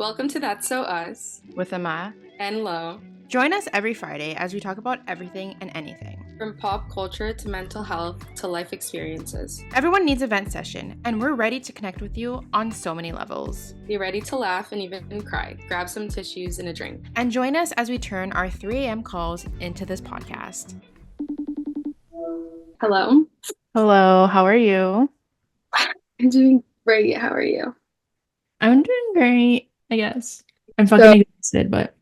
Welcome to That's So Us with Ama. and Lo. Join us every Friday as we talk about everything and anything. From pop culture to mental health to life experiences. Everyone needs a vent session, and we're ready to connect with you on so many levels. Be ready to laugh and even cry. Grab some tissues and a drink. And join us as we turn our 3 a.m. calls into this podcast. Hello. Hello, how are you? I'm doing great. How are you? I'm doing great, I guess. I'm fucking exhausted, but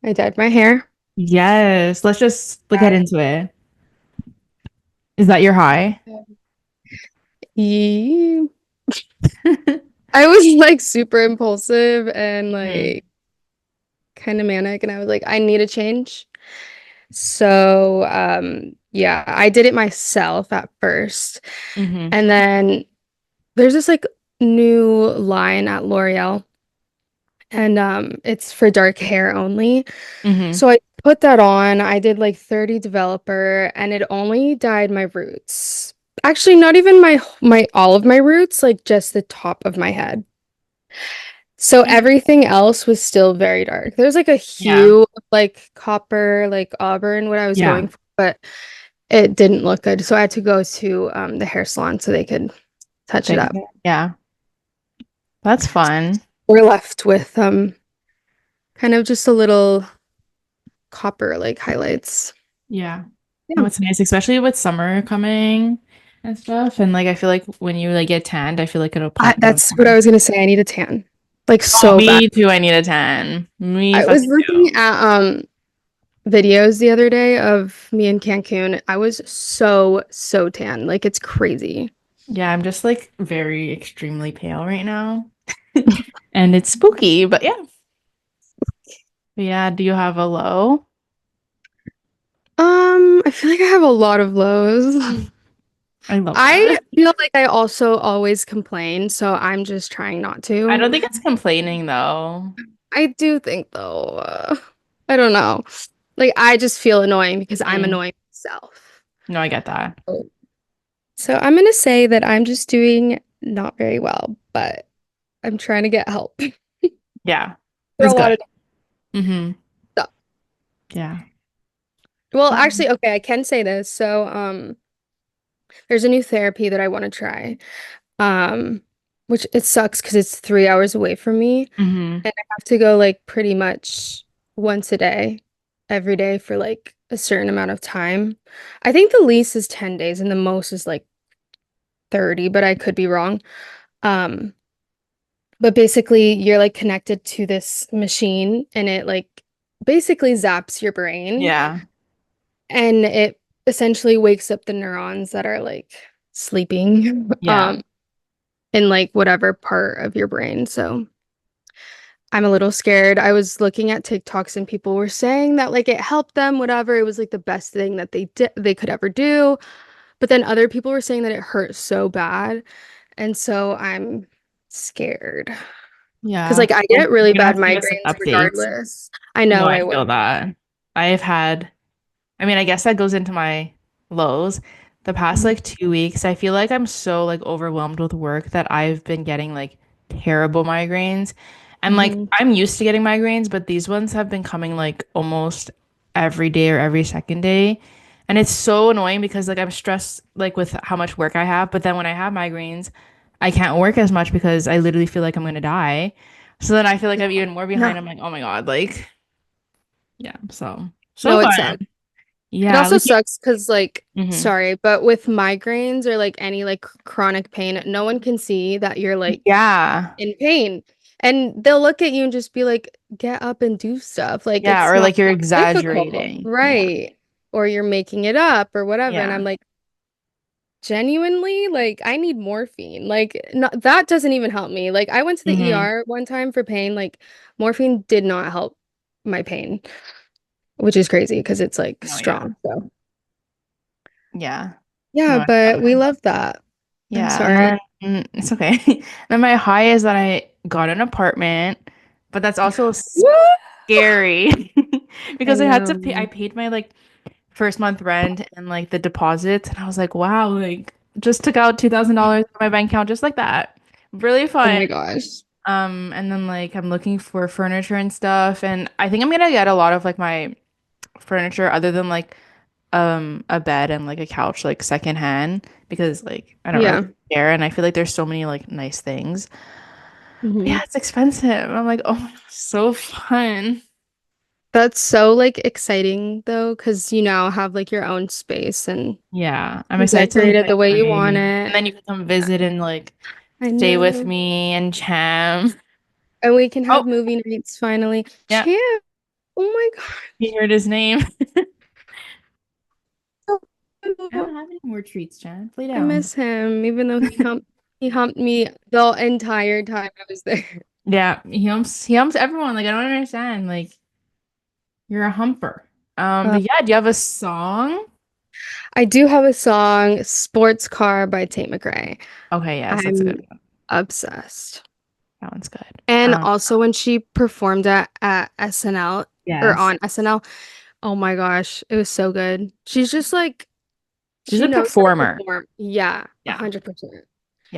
I dyed my hair. yes, let's just get into it. Is that your high? Yeah. I was like super impulsive and like kind of manic, and I was like, I need a change. So yeah, I did it myself at first. Mm-hmm. And then there's this like new line at L'Oreal, and it's for dark hair only. Mm-hmm. So I put that on. I did like 30 developer, and it only dyed my roots. Actually, not even my all of my roots, like just the top of my head. So everything else was still very dark. There's like a hue of like copper, like auburn, what I was going for, but it didn't look good. So I had to go to the hair salon so they could touch it up. Yeah. That's fun. We're left with kind of just a little copper like highlights. Yeah. Yeah. Oh, it's nice, especially with summer coming and stuff. And like I feel like when you like get tanned, I feel like it'll pop. That's what I was gonna say. I need a tan. Like Oh, so bad. me too. I need a tan. I was looking at videos the other day of me in Cancun. I was so tan. Like it's crazy. Yeah, I'm just like very extremely pale right now. And it's spooky, but yeah. Yeah, do you have a low? I feel like I have a lot of lows. I love I that. feel like I also always complain, so I'm just trying not to. I don't think it's complaining though. I do think though, I don't know. Like I just feel annoying because I'm annoying myself. No, I get that. So I'm gonna say that I'm just doing not very well, but I'm trying to get help. Yeah. For It's a lot good. of Mm-hmm. stuff. Yeah. Well, actually, okay, I can say this. So, there's a new therapy that I want to try. Which it sucks because it's 3 hours away from me, Mm-hmm. and I have to go like pretty much once a day, every day for like a certain amount of time. I think the least is 10 days and the most is like 30, but I could be wrong. Um, but basically you're like connected to this machine and it like basically zaps your brain. Yeah. And it essentially wakes up the neurons that are like sleeping Yeah. in like whatever part of your brain. So I'm a little scared. I was looking at TikToks and people were saying that like it helped them, whatever. It was like the best thing that they could ever do. But then other people were saying that it hurt so bad. And so I'm scared. Yeah. Because like I get really bad Give us migraines updates. regardless. I know No, I I feel will. that. I guess that goes into my lows. The past like 2 weeks, I feel like I'm so like overwhelmed with work that I've been getting like terrible migraines. And like I'm used to getting migraines, but these ones have been coming like almost every day or every second day. And it's so annoying because like I'm stressed like with how much work I have, but then when I have migraines, I can't work as much because I literally feel like I'm gonna die. So then I feel like I'm even more behind. I'm like, oh my God, like yeah, so No, it fun. sucks. It Yeah, also like sucks because like mhm. sorry, but with migraines or like any like chronic pain, no one can see that you're like Yeah. in pain. And they'll look at you and just be like, get up and do stuff. Like Yeah, it's or not like you're that difficult. exaggerating. Yeah. Right. Or you're making it up or whatever. And Yeah. I'm like, genuinely, like I need morphine. Like no, that doesn't even help me. Like I went to the Hmm. ER one time for pain. Like morphine did not help my pain, which is crazy because it's like No, yeah. strong. So Yeah. yeah, No, I feel but we that. love that. I'm Yeah. And sorry. then it's okay. Then my high is that I got an apartment, but that's also scary I because I know. paid my like first month rent and like the deposits, and I was like, wow, like just took out $2,000 from my bank account just like that. Really Oh my fun. gosh. And then like I'm looking for furniture and stuff, and I think I'm gonna get a lot of like my furniture other than like a bed and like a couch like secondhand because like I don't really Yeah. care, and I feel like there's so many like nice things. But Hmm. yeah, it's expensive. I'm like, oh my gosh, so fun. That's so like exciting though, because you now have like your own space and Yeah, I'm you excited to like decorate it get the way you want ready, and it. then you can come visit and like I stay with know. me and jam. And we can Oh, have movie nights finally. yeah, Champ, oh my he heard his name. I God. don't have any more treats, Jen. Lay I down. miss him, even though he humped me the entire time I was there. Yeah, he humps everyone. Like I don't understand. Like you're a humper. Uh, But yeah, do you have a song? I do have a song, Sports Car by Tate McRae. Okay, yes, that's a good I'm one. obsessed. That one's good. And also when she performed at SNL or Yes. on SNL, oh my gosh, it was so good. She's just like She's she a knows how to performer. perform. Yeah, Yeah. 100%.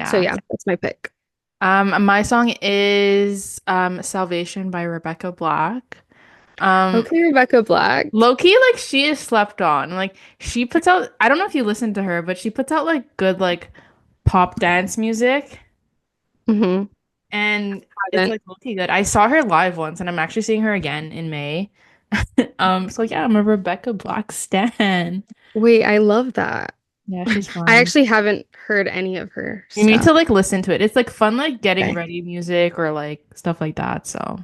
So Yeah. yeah, that's my pick. My song is Salvation by Rebecca Black. Um, Okay, Rebecca Black. Low-key, like she is slept on. Like she puts out, I don't know if you listen to her, but she puts out like good like pop dance music. Mm-hmm. And it's like low-key good. I saw her live once and I'm actually seeing her again in May. So yeah, I'm a Rebecca Black stan. Wait, I love that. Yeah, she's I fun. actually haven't heard any of her You need stuff. to like listen to it. It's like fun like getting Okay. ready music or like stuff like that. So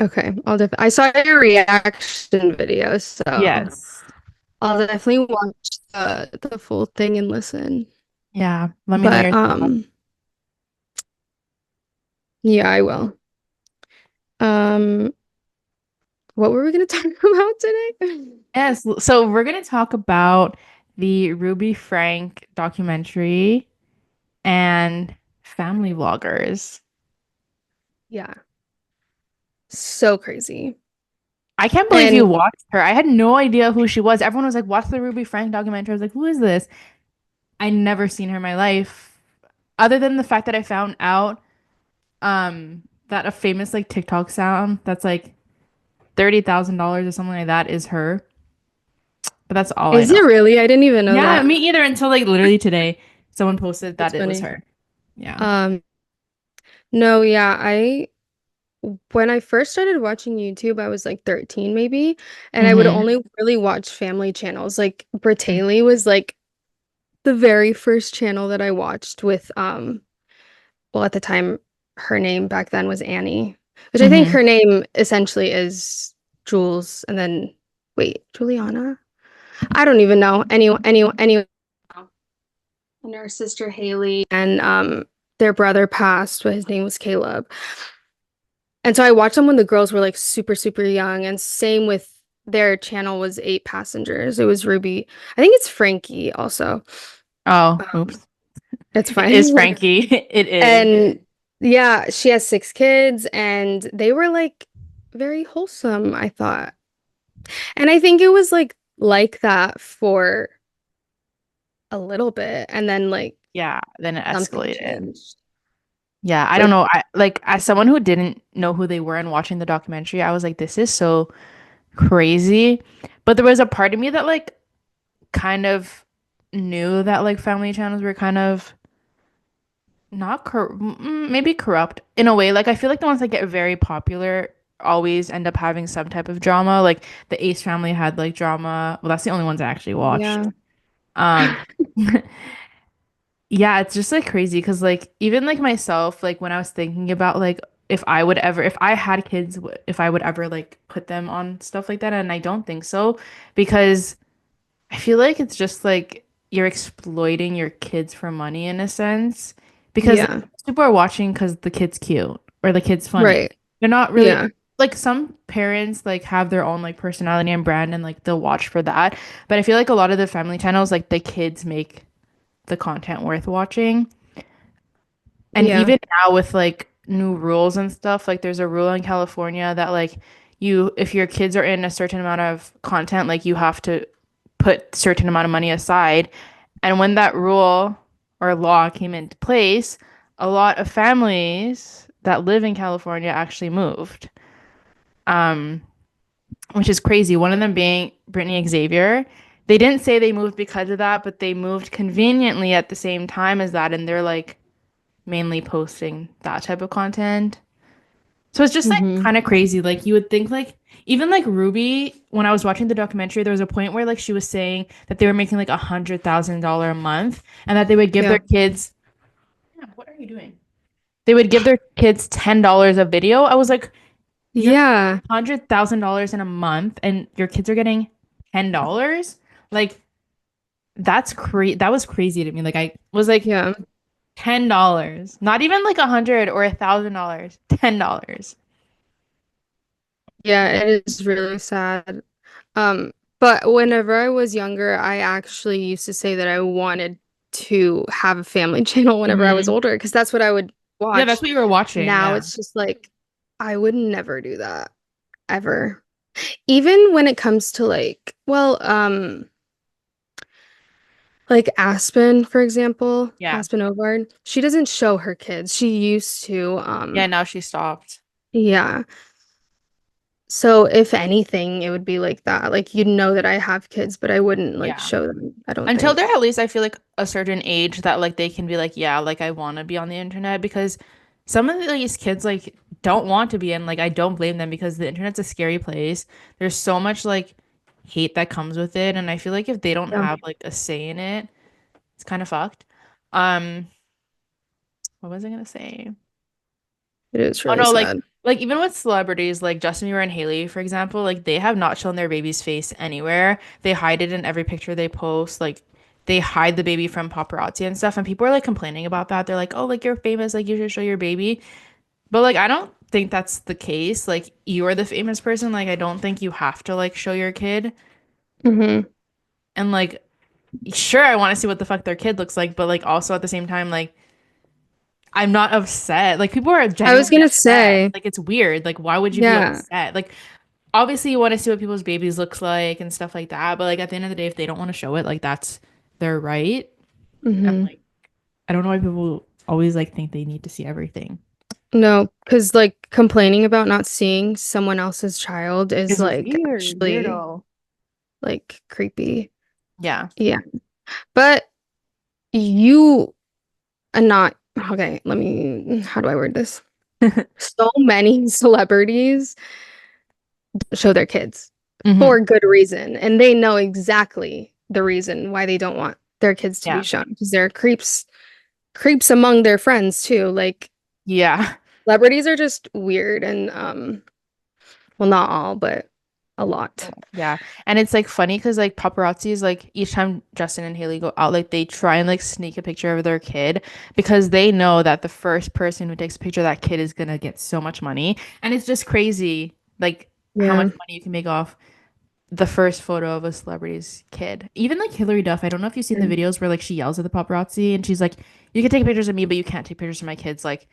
Okay. I saw your reaction video, so yes. I'll definitely watch the full thing and listen. Yeah, let me know But your thoughts. yeah, I will. Um, what were we gonna talk about today? Yes, so we're gonna talk about the Ruby Frank documentary and family vloggers. Yeah, so crazy. I can't believe you And watched her. I had no idea who she was. Everyone was like, "Watch the Ruby Frank documentary." I was like, "Who is this?" I never seen her in my life, other than the fact that I found out that a famous like TikTok sound that's like $30,000 or something like that is her. But that's all I is know. it really? I didn't even know Yeah, that. me either until like literally today someone posted That's that it was funny. her. Yeah. Um, no, yeah, I when I first started watching YouTube, I was like 13 maybe, and I would Mm-hmm. only really watch family channels. Like Brittany was like the very first channel that I watched with well at the time her name back then was Annie, which I think Mm-hmm. her name essentially is Jules and then wait, Juliana? I don't even know. Anyone and her sister Haley and their brother passed, but his name was Caleb. And so I watched them when the girls were like super, super young. And same with their channel was 8 passengers. It was Ruby. I think it's Frankie also. Oh, Um, oops. it's It is fine. Frankie. It is. And yeah, she has 6 kids and they were like very wholesome, I thought. And I think it was like that for a little bit and then like Yeah, then it something escalated. changed. Yeah, I don't Like know. I like as someone who didn't know who they were and watching the documentary, I was like, this is so crazy. But there was a part of me that like kind of knew that like family channels were kind of not maybe corrupt in a way. Like I feel like the ones that get very popular always end up having some type of drama. Like the Ace family had like drama. Well, that's the only ones I actually watched. yeah. Um yeah, it's just like crazy because like even like myself, like when I was thinking about like if I would ever if I had kids, if I would ever like put them on stuff like that, and I don't think so because I feel like it's just like you're exploiting your kids for money in a sense because Yeah. people are watching because the kid's cute or the kid's funny. Right. They're not really Yeah. like some parents like have their own like personality and brand and like they'll watch for that. But I feel like a lot of the family channels like the kids make the content worth watching. And Yeah. even now with like new rules and stuff, like there's a rule in California that like you if your kids are in a certain amount of content, like you have to put certain amount of money aside. And when that rule or law came into place, a lot of families that live in California actually moved. Um, which is crazy. One of them being Brittany Xavier. They didn't say they moved because of that, but they moved conveniently at the same time as that, and they're like mainly posting that type of content. So it's just like Hmm. kind of crazy. Like you would think like even like Ruby, when I was watching the documentary, there was a point where like she was saying that they were making like $100,000 a month and that they would give Yeah. their kids, yeah, what are you doing? They would give their kids $10 a video. I was like, you're Yeah. $100,000 in a month and your kids are getting $10? Like that's crazy. That was crazy to me. Like I was like Yeah. $10, not even like 100 or $1,000, $10. Yeah, it is really sad. But whenever I was younger, I actually used to say that I wanted to have a family channel whenever I was Hmm. older, because that's what I would Yeah, that's watch. what you were watching. Now Yeah. it's just like I would never do that ever. Even when it comes to like, well, like Aspen, for example, Yeah. Aspen Ovard, she doesn't show her kids. She used to, Yeah, now she stopped. yeah. So if anything, it would be like that. Like you'd know that I have kids, but I wouldn't like Yeah. show them, I don't Until think. they're at least, I feel like a certain age that like they can be like, yeah, like I want to be on the internet because some of these kids like don't want to be and like I don't blame them because the internet's a scary place. There's so much like hate that comes with it and I feel like if they don't Yeah, have like a say in it, it's kind of fucked. Um, what was I gonna say? it is Oh really no, sad. like even with celebrities like Justin Bieber and Haley, for example, like they have not shown their baby's face anywhere. They hide it in every picture they post. Like they hide the baby from paparazzi and stuff. And people are like complaining about that. They're like, "Oh, like you're famous, like you should show your baby." But like I don't think that's the case. Like you're the famous person. Like I don't think you have to like show your kid. Hmm. And like sure, I want to see what the fuck their kid looks like, but like also at the same time, like I'm not upset. Like people are I was genuinely gonna upset. say, Like it's weird. Like why would you be yeah. upset? Like obviously you want to see what people's babies looks like and stuff like that, but like at the end of the day, if they don't want to show it, like that's their right. And Hmm. like I don't know why people always like think they need to see everything. No, because like complaining about not seeing someone else's child is It's like weird, actually weirdo. like creepy. Yeah. Yeah. But you are not, okay, let me, how do I word this? So many celebrities show their kids Hmm. for good reason, and they know exactly the reason why they don't want their kids to be Yeah. shown because they're creeps among their friends too. Like Yeah. celebrities are just weird and well, not all, but a lot. Yeah. And it's like funny because like paparazzis, like each time Justin and Haley go out, like they try and like sneak a picture of their kid because they know that the first person who takes a picture of that kid is gonna get so much money. And it's just crazy, like how much Yeah. money you can make off the first photo of a celebrity's kid. Even like Hillary Duff, I don't know if you've seen the Mm. videos where like she yells at the paparazzi and she's like, you can take pictures of me, but you can't take pictures of my kids, like,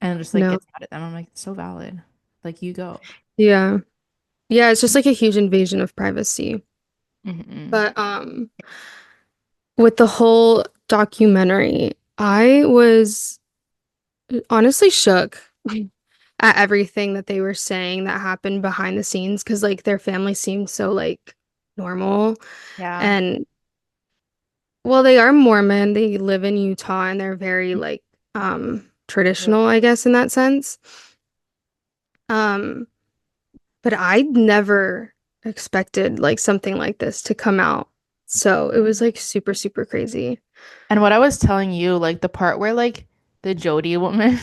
and just like No. gets mad at them. I'm like, it's so valid. Like you go. Yeah. Yeah, it's just like a huge invasion of privacy. Hmm. But with the whole documentary, I was honestly shook at everything that they were saying that happened behind the scenes because like their family seemed so like normal. Yeah. And well, they are Mormon, they live in Utah and they're very like traditional, I guess, in that sense. Um, but I never expected like something like this to come out. So it was like super, super crazy. And what I was telling you, like the part where like the Jody woman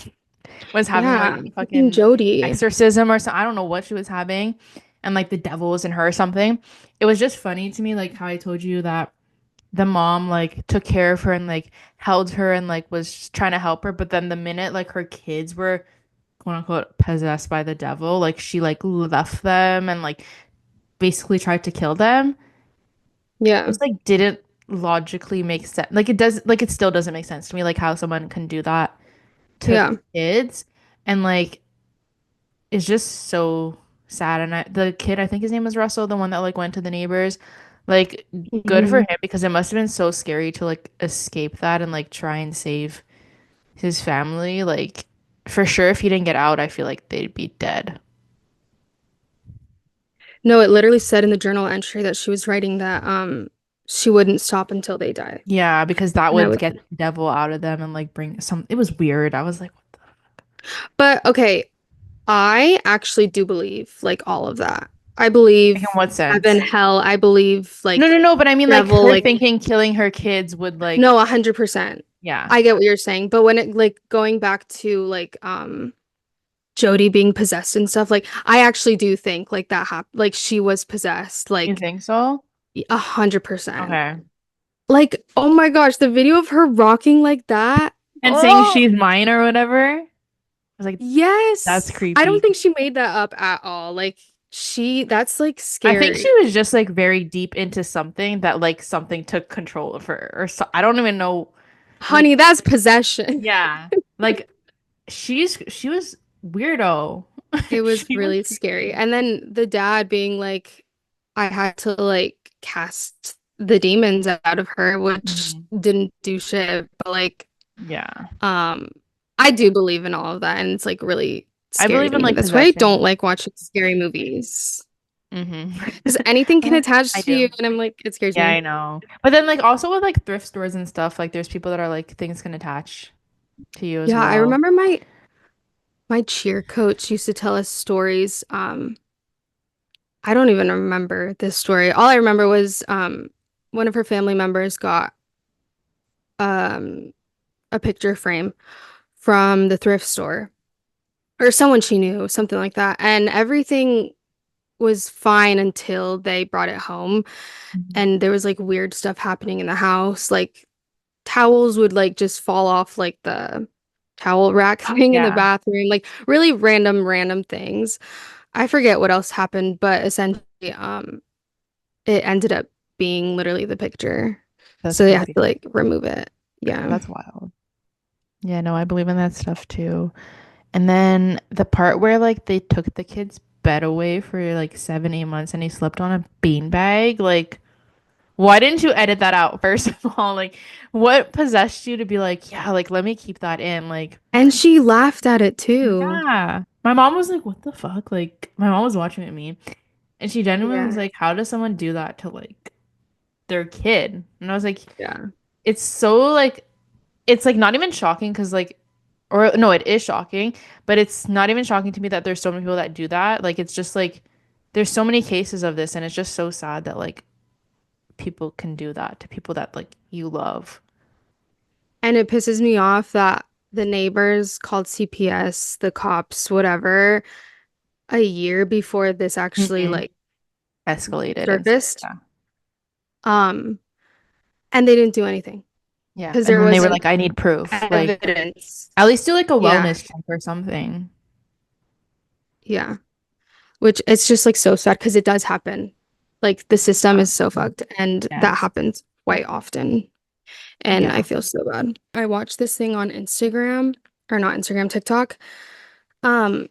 was having like Yeah, a freaking fucking Jody. exorcism or something, I don't know what she was having, and like the devil was in her or something. It was just funny to me, like how I told you that the mom like took care of her and like held her and like was trying to help her, but then the minute like her kids were quote unquote possessed by the devil, like she like left them and like basically tried to kill them. Yeah, Just like didn't logically make sense. Like it does, like it still doesn't make sense to me, like how someone can do that to yeah. kids, and like it's just so sad. And the kid, I think his name was Russell, the one that like went to the neighbors, like good for Mhm. him because it must have been so scary to like escape that and like try and save his family. Like for sure, if he didn't get out, I feel like they'd be dead. No, it literally said in the journal entry that she was writing that she wouldn't stop until they die. Yeah, because that And I would would, get the devil out of them and like bring some. It was weird. I was like, what the? but okay, I actually do believe like all of that. I Like, in believe what heaven, sense? hell. I believe No, like no, no. But I mean, like devil, her like thinking killing her kids would no, like, 100%. yeah. I get what you're saying, but when it like going back to like Jody being possessed and stuff, like I actually do think like that happened, like she was possessed, You like think so? 100%. Okay. Like, oh my gosh, the video of her rocking like that. And saying Oh, she's mine or whatever. I was like, that's yes. I don't creepy. think she made that up at all. Like that's like I think scary. she was just like very deep into something that like something took control of her or so I don't even know. Like, Honey, that's possession. yeah. Like she was weirdo. It was She was really scary. And then the dad being like, I had to like cast the demons out of her, which Mhm. didn't do shit. But like, Yeah. um, I do believe in all of that, and it's like really I scary believe to in me. like That's why I don't possession. like watching scary movies. Hmm Because anything can I attach to you, do. and I'm like, it scares Yeah, me. I know. But then like also with like thrift stores and stuff, like there's people that are like things can attach to you as Yeah, I well. remember my cheer coach used to tell us stories. I don't even remember this story. All I remember was one of her family members got um a picture frame from the thrift store or someone she knew, something like that. And everything was fine until they brought it home Mhm. and there was like weird stuff happening in the house. Like towels would like just fall off like the towel rack thing in the Yeah, bathroom, like really random things. I forget what else happened, but essentially it ended up being literally the picture. that's So they had creepy. to like remove it. Yeah. That's wild. Yeah, no, I believe in that stuff too. And then the part where like they took the kid's bed away for like 7, 8 months and he slept on a beanbag, like why didn't you edit that out first of all? Like what possessed you to be like, yeah, like let me keep that in? Like, And she laughed at it too. yeah. My mom was like, what the fuck? Like my mom was watching with me and she genuinely was Yeah. like, how does someone do that to like their kid? And I was like, Yeah. it's so like it's like not even shocking because like or no, it is shocking, but it's not even shocking to me that there's so many people that do that. Like it's just like there's so many cases of this and it's just so sad that like people can do that to people that like you love. And it pisses me off that the neighbors called CPS, the cops, whatever, a year before this actually Hmm like Escalated and stuff. surfaced. Yeah. Um, and they didn't do anything Yeah. because And there then they were wasn't like, I need proof. Like evidence. at least do like a Yeah. wellness check or something. Yeah. Which it's just like so sad because it does happen. Like the system Yeah. is so fucked and that Yes. happens quite often. And I Yeah. feel so bad. I watched this thing on Instagram or not Instagram, TikTok. Um,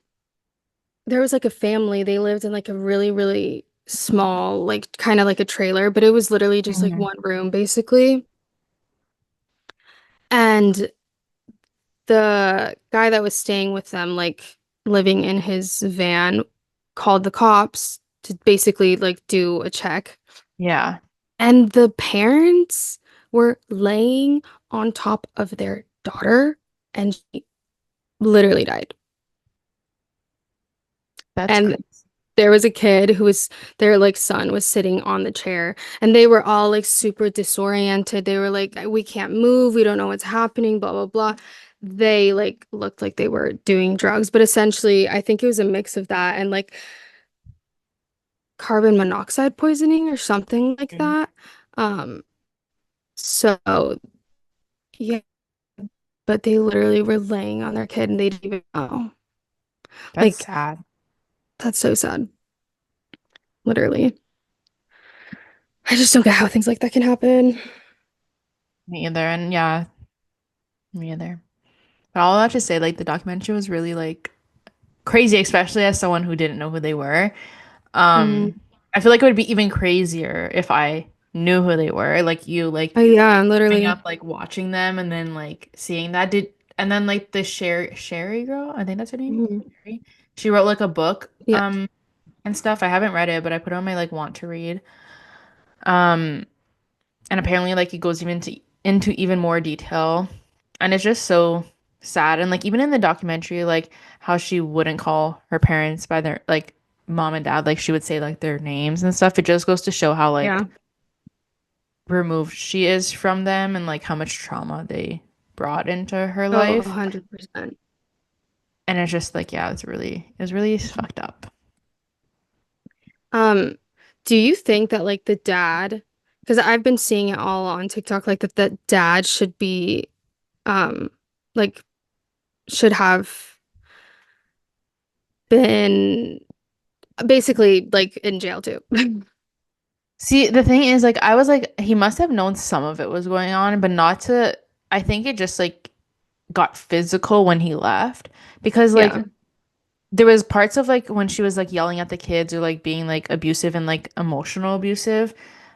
there was like a family, they lived in like a really small, like kind of like a trailer, but it was literally just like Mhm. one room basically. And the guy that was staying with them, like living in his van, called the cops to basically like do a check. Yeah. And the parents were laying on top of their daughter and she literally died. That's And crazy. there was a kid who was their like son was sitting on the chair and they were all like super disoriented. They were like, we can't move, we don't know what's happening, blah blah blah. They like looked like they were doing drugs, but essentially I think it was a mix of that and like carbon monoxide poisoning or something like Mhm. that. Um, so yeah, but they literally were laying on their kid and they didn't even know. That's Like, sad. that's so sad, literally. I just don't get how things like that can happen. Me either. And yeah, me either. But all I have to say, like the documentary was really like crazy, especially as someone who didn't know who they were. Mm. I feel like it would be even crazier if I knew who they were. Like you, like Oh yeah, growing literally. up, like watching them and then like seeing that. Did And then like the Sherry girl, I think that's her name. Mhm. Sherry. She wrote like a book Yeah. and stuff. I haven't read it, but I put it on my like want to read. Um and apparently like it goes even into even more detail. And it's just so sad. And like even in the documentary, like how she wouldn't call her parents by their like mom and dad, like she would say like their names and stuff. It just goes to show how like Yeah. removed she is from them and like how much trauma they brought into her Oh, life. 100%. And it's just like, yeah, it was really fucked up. Um, do you think that like the dad, because I've been seeing it all on TikTok, like that the dad should be um like should have been basically like in jail too. See, the thing is, like, I was like, he must have known some of it was going on, but not to, I think it just like got physical when he left because like Yeah. there was parts of like when she was like yelling at the kids or like being like abusive and like emotional abusive,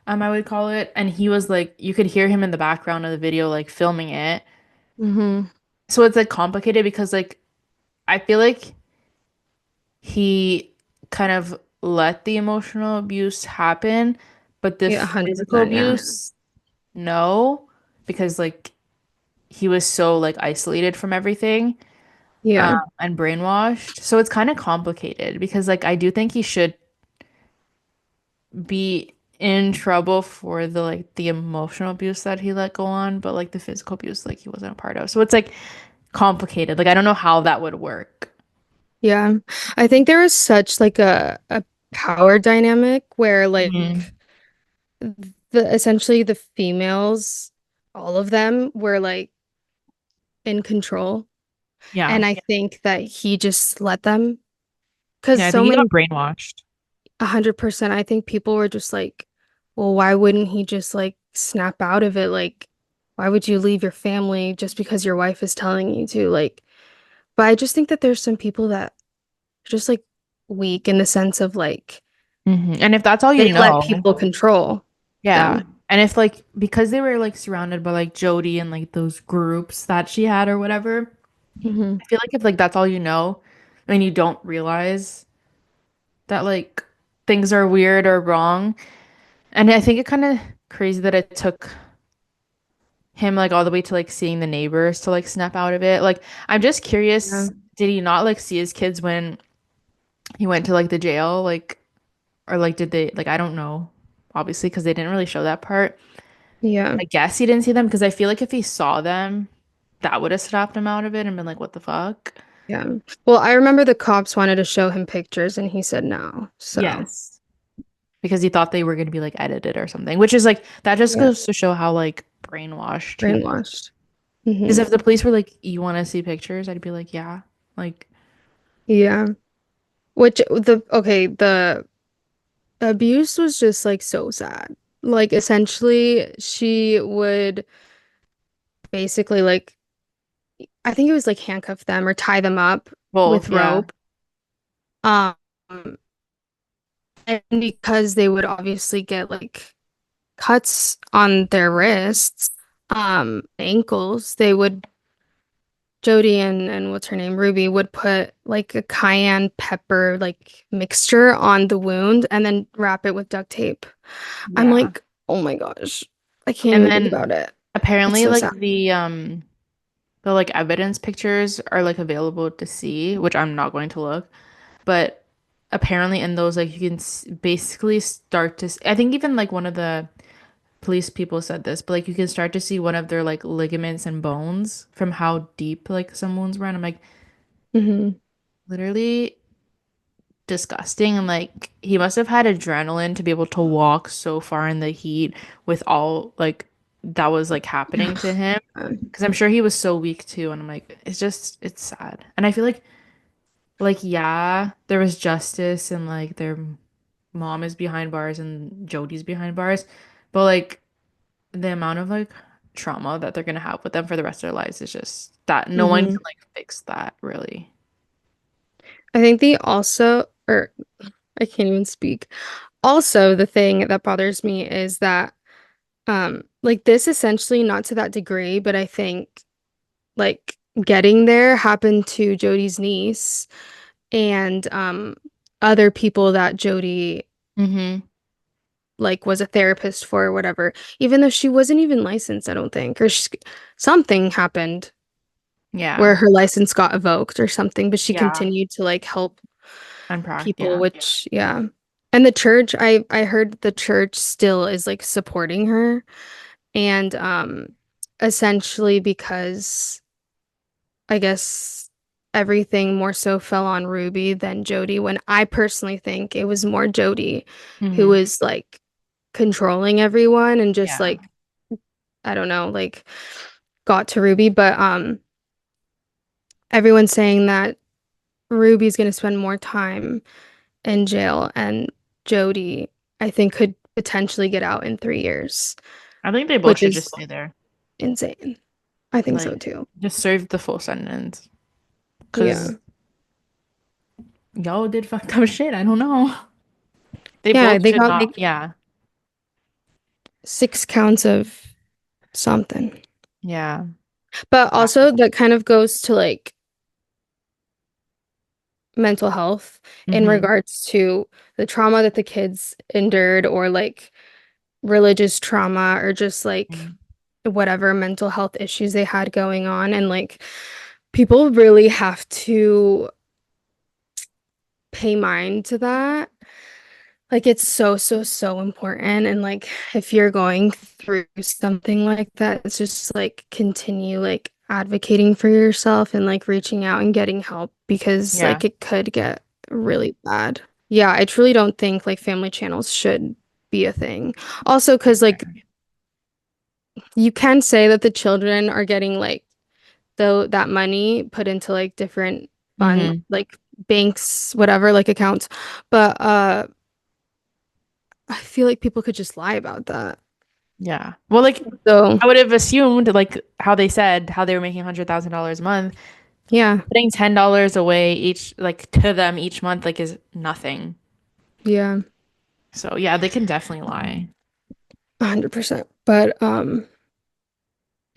I would call it. And he was like, you could hear him in the background of the video, like filming it. Hmm. So it's like complicated because like I feel like he kind of let the emotional abuse happen, but the Yeah, physical 100%. Yeah. abuse, no, because like he was so like isolated from everything Yeah. and brainwashed. So it's kind of complicated because like I do think he should be in trouble for the like the emotional abuse that he let go on, but like the physical abuse like he wasn't a part of. So it's like complicated. Like I don't know how that would work. Yeah. I think there was such like a power dynamic where like Mhm. the essentially the females, all of them were like in control. Yeah. And I think that he just let them because Yeah, I think so he got many brainwashed. 100%. I think people were just like, well, why wouldn't he just like snap out of it? Like, why would you leave your family just because your wife is telling you to? Like, but I just think that there's some people that are just like weak in the sense of like And if that's all they you let know, people control yeah. them. And if like because they were like surrounded by like Jody and like those groups that she had or whatever, Hmm. I feel like if like that's all you know and you don't realize that like things are weird or wrong. And I think it kind of crazy that it took him like all the way to like seeing the neighbors to like snap out of it. Like I'm just Yeah. curious, did he not like see his kids when he went to like the jail? Like or like did they like I don't know, obviously, because they didn't really show that part. Yeah. I guess he didn't see them because I feel like if he saw them, that would have snapped him out of it and been like, what the fuck? Yeah. Well, I remember the cops wanted to show him pictures and he said no. So, Yes. Because he thought they were going to be like edited or something, which is like that just yeah, goes to show how like brainwashed he was. brainwashed. Because Hmm. if the police were like, "You want to see pictures?" I'd be like, "Yeah." Like, Yeah. Which the abuse was just like so sad. Like essentially she would basically like I think it was like handcuff them or tie them up with both, yeah. rope. Um and because they would obviously get like cuts on their wrists, ankles, they would Jody and what's her name, Ruby would put like a cayenne pepper like mixture on the wound and then wrap it with duct tape. I'm Yeah. like, oh my gosh, I can't And even think then about it. It's apparently so like sad. the like evidence pictures are like available to see, which I'm not going to look, but apparently in those like you can basically start to I think even like one of the police people said this, but like you can start to see one of their like ligaments and bones from how deep like some wounds were. And I'm like, Hmm. literally disgusting. And like he must have had adrenaline to be able to walk so far in the heat with all like that was like happening to him. Because I'm sure he was so weak too. And I'm like, it's just it's sad. And I feel like yeah, there was justice and like their mom is behind bars and Jody's behind bars. But like the amount of like trauma that they're gonna have with them for the rest of their lives is just that no one can Hmm. like fix that really. I think the also, or I can't even speak. Also, the thing that bothers me is that, like this essentially not to that degree, but I think like getting there happened to Jody's niece and other people that Jody Mm-hmm. like was a therapist for or whatever, even though she wasn't even licensed, I don't think, or something happened Yeah. where her license got evoked or something, but she Yeah. continued to like help people, Yeah. which yeah. And the church, I heard the church still is like supporting her and essentially because I guess everything more so fell on Ruby than Jody when I personally think it was more Jody who Mm-hmm. was like controlling everyone and just Yeah. like I don't know, like got to Ruby, but everyone's saying that Ruby's gonna spend more time in jail and Jody I think could potentially get out in 3 years, I think they both which should just is stay there. insane. I think so Like, too. just serve the full sentence. Because Yeah. y'all did fucked up shit. I don't know. They Yeah, both they should got not. like Yeah. 6 counts of something. Yeah. But Yeah. also that kind of goes to like mental health in Mm-hmm. regards to the trauma that the kids endured or like religious trauma or just like whatever mental health issues they had going on and like people really have to pay mind to that. Like it's so, so, so important. And like if you're going through something like that, it's just like continue like advocating for yourself and like reaching out and getting help because Yeah. like it could get really bad. Yeah, I truly don't think like family channels should be a thing. Also, because like you can say that the children are getting like though that money put into like different fund Mm-hmm. like banks, whatever, like accounts. But I feel like people could just lie about that. Yeah. Well, like, So, I would have assumed, like, how they said, how they were making $100,000 a month, yeah, putting $10 away each, like, to them each month, like, is nothing. yeah, So, yeah, they can definitely lie. 100%. But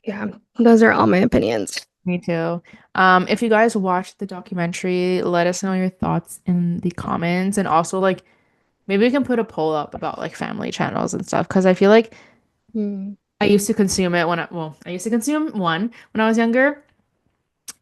yeah, those are all my opinions. Me too. If you guys watched the documentary, let us know your thoughts in the comments. And also, like, maybe we can put a poll up about, like, family channels and stuff. Because I feel like Mm, I used to consume it I used to consume one when I was younger.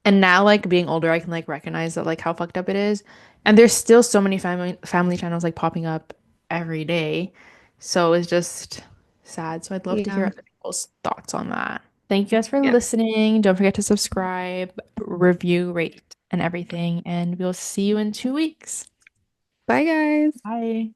And now, like being older, I can like recognize that like how fucked up it is. And there's still so many family channels like popping up every day. So it's just sad. So I'd love to hear yeah, other people's thoughts on that. Thank you guys for yeah. listening. Don't forget to subscribe, review, rate, and everything. And we'll see you in 2 weeks. Bye, guys. Bye.